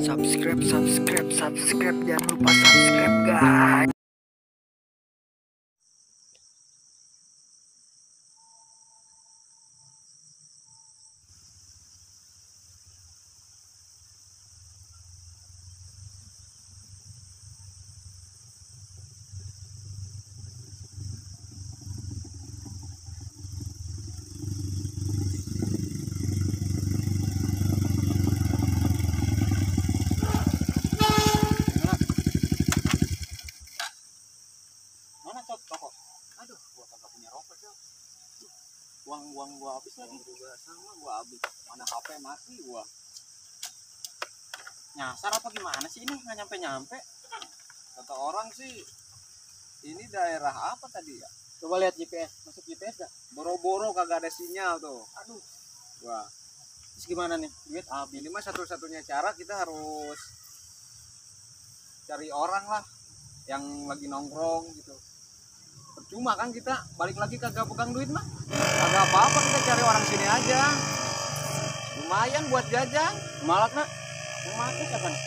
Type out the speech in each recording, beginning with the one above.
subscribe, jangan lupa subscribe guys. Uang gua habis lagi juga sama gua habis, mana HP mati gua. Nyasar apa gimana sih ini, nggak nyampe kata orang sih. Ini daerah apa tadi ya, Coba lihat GPS, masuk GPS gak? boro-boro kagak ada sinyal tuh. Aduh, Wah, terus gimana nih? Duit habis. ini mah satu-satunya cara, kita harus cari orang lah yang lagi nongkrong gitu. Percuma kan kita balik lagi kagak pegang duit mah, kagak apa-apa, kita cari orang sini aja, lumayan buat jajan. Malak nak? Yang malak siapa nih?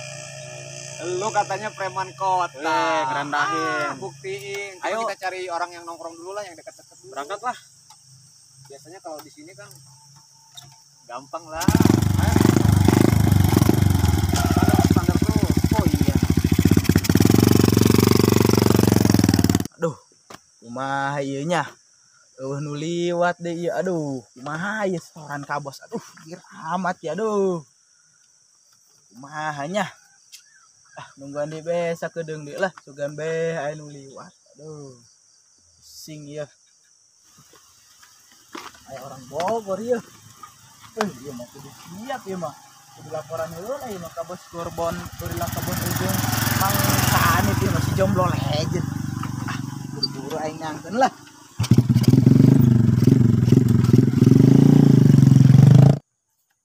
Lu katanya preman kota. Ngerendahin. Buktiin. Coba Ayo. kita cari orang yang nongkrong dulu lah, yang dekat-dekat dulu. Berangkat lah. Biasanya kalau di sini kan gampang lah. Ayo. Standar tuh. Oh iya. Aduh, kumaha ieu nya? Nu liwat deh ieu. Aduh, kumaha ieu setoran ka bos. Aduh, gir amat ya aduh. Kumaha nya? Nungguan di besa kedeung deui lah, sugan beh aya nu liwat. Aduh. Pusing ieu. Aya orang Bogor ieu. Ieu mah kudu siap ieu mah. Kudu laporan heula ieu mah ka bos Gorbon, beureula ka bos ujung. Mang saanit ieu masih jomblo legend. Buru-buru aing ngangkeun lah.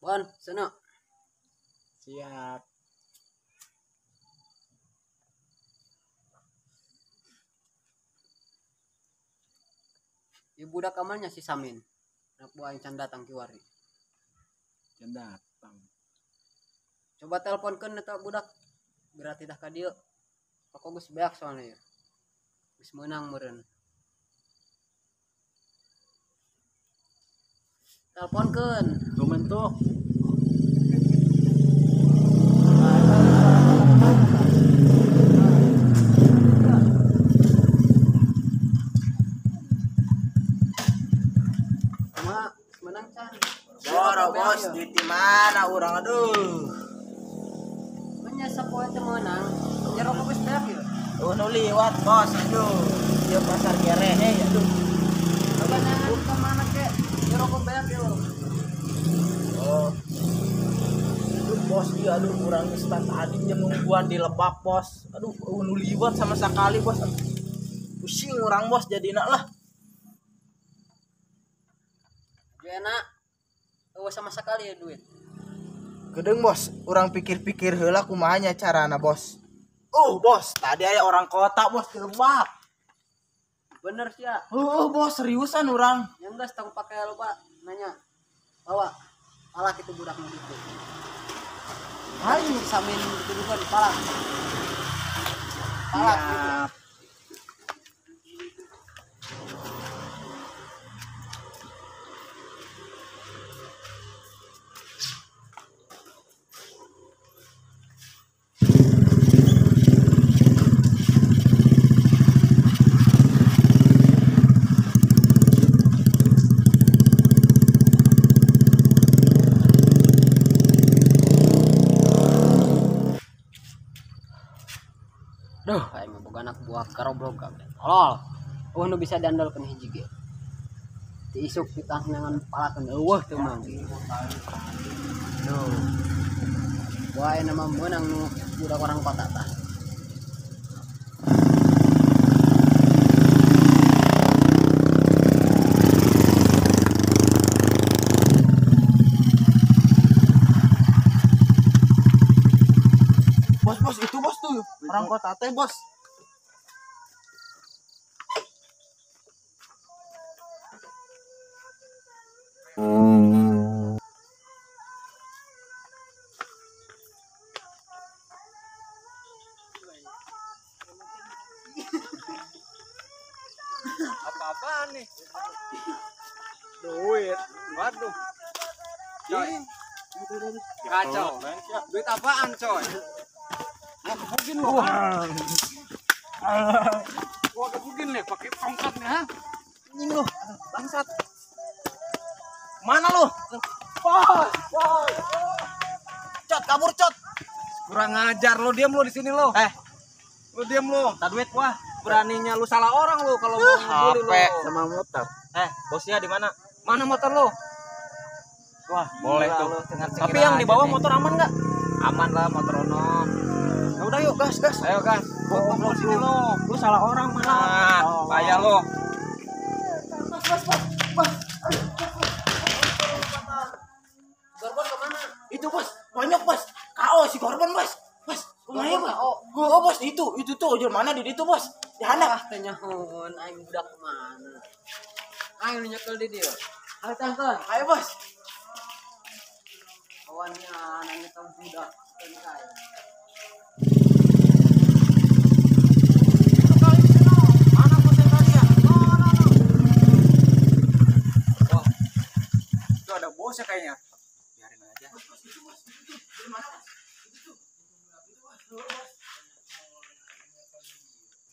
Bon, sono. Siap. Ibu budak kamarnya si Samin. Anak buah yang can datang kiwari. Can datang. Coba teleponkeun eta budak. Berarti dah ka dieu. Pokok geus beak soalnya ya. Geus meunang meureun. Teleponkeun. Gumentuk. Cuma menang can. Boro bos di mana urang aduh. Nya sapoe teh meunang. Nya rokok geus beak ya. Nu liwat bos aduh. Ieu pasar gerehe ya aduh. Coba nangan ka mana ke? Nya rokok beak ya. Oh. Aduh bos ieu aduh urang geus tadi nya nungguan di Lebak bos. Aduh nu liwat sama sekali bos. Pusing urang bos jadina lah. Enak. Eueuh sama sekali ya duit. Gedeng bos, urang pikir-pikir heula kumaha nya carana bos. Bos, tadi aya orang kota bos di Lebak. Bener sih ya. Bos seriusan urang. Yang geus tong pake loba nanya. Bawa palak itu budak nu ditu. Ayo Si Samin dituduhkeun palak. Palak gitu. siap. Duh, aing mah boga anak buah karoblog kabeh. Tolol. Nu bisa diandalkeun hiji ge. Ti isuk kita nangan palakeun eueuh teu mah. Duh. Wae nama meunang nu budak orang kota tah. Bos itu bos tuh orang kota teh bos. Apaan nih? Duit. Waduh. Coy. Kacau. Duit apaan, coy? Mau kebukin lo. Gua kebukin nih pakai tongkat nih, ha? Ini lo, bangsat. Mana lo? Cot, kabur cot. Kurang ajar lo, diam lo di sini lo. Lo diam lo. Tak duit wah. Beraninya lu salah orang lo kalau mau ngebully HP lo. sama motor. Bosnya di mana? Mana motor lo? Wah, boleh Gila tuh. lo, cengar-cengir Tapi yang aja di bawah nih. motor aman nggak? Aman lah motor ono. Ya udah yuk, gas. Ayo gas. Potong lo sini lo. Lu salah orang mana? Payah lo. Korban kemana? Itu bos, banyak bos. KO si korban bos. Bos, lumayan bos. Oh bos, itu tuh jual mana di itu bos? Di handap. Tenyahoon, aing budak kemana? Aing nyekel di dia. Ayo tonton. Ayo bos. Kawannya nanya kau budak. Tenkai. Mana bos yang tadi ya? Wah. Itu ada bosnya kayaknya. Biarin aja.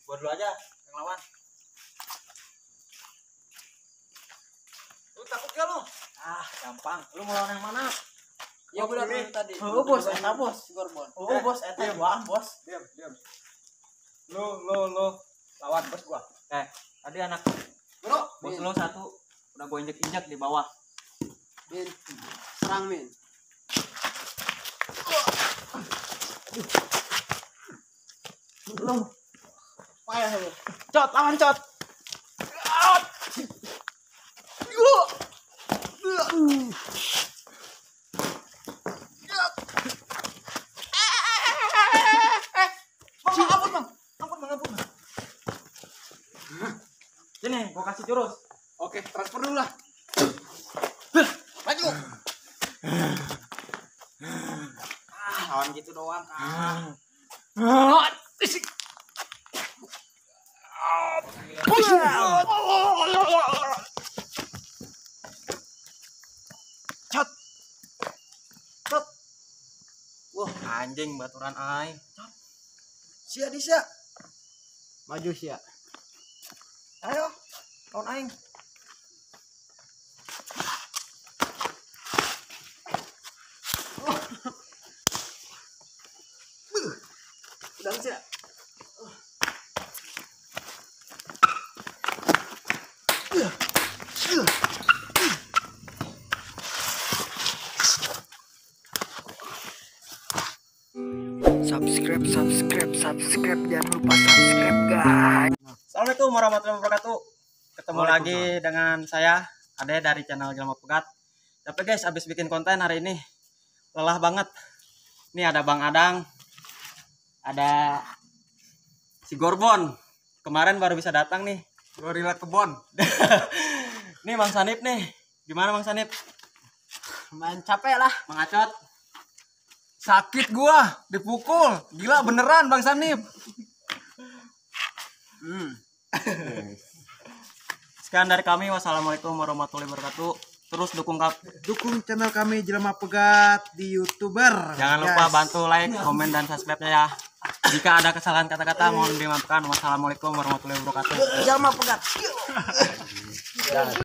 Buat dulu aja yang lawan. Lu takut gak lu? Gampang. Lu mau lawan yang mana? Ya budak ini. tadi. Oh bos, enak bos. Korban. Oh bos, enak buang bos. Diam. Lu lawan bos gua. Tadi anak Bro, bos lu satu udah gue injek di bawah. Min. Serang Min. Lu payah lu. Cot, lawan cot. Ampun. Sini, gua kasih jurus. oke, transfer dulu lah. Maju. Lawan gitu doang kan. Cot. Wah, anjing baturan aing. Sia disia. Maju sia. Ayo, lawan aing. Udah sia. Subscribe, jangan lupa subscribe guys. Assalamualaikum warahmatullahi wabarakatuh. Ketemu lagi dengan saya Ade dari channel Jelma Pegat. Tapi guys, abis bikin konten hari ini lelah banget. Ini ada Bang Adang, ada si Gorbon. Kemarin baru bisa datang nih. Gorila kebon. Nih Bang Sanip nih. Gimana Bang Sanip? Main capek lah. Bang Acot? Sakit gua, dipukul. Gila beneran Bang Sanip. Sekian dari kami. Wassalamualaikum warahmatullahi wabarakatuh. Terus dukung Channel kami Jelma Pegat di YouTuber. Jangan lupa bantu like, komen, dan subscribe-nya ya. Jika ada kesalahan kata-kata mohon dimaafkan. Wassalamualaikum warahmatullahi wabarakatuh. Jelma Pegat.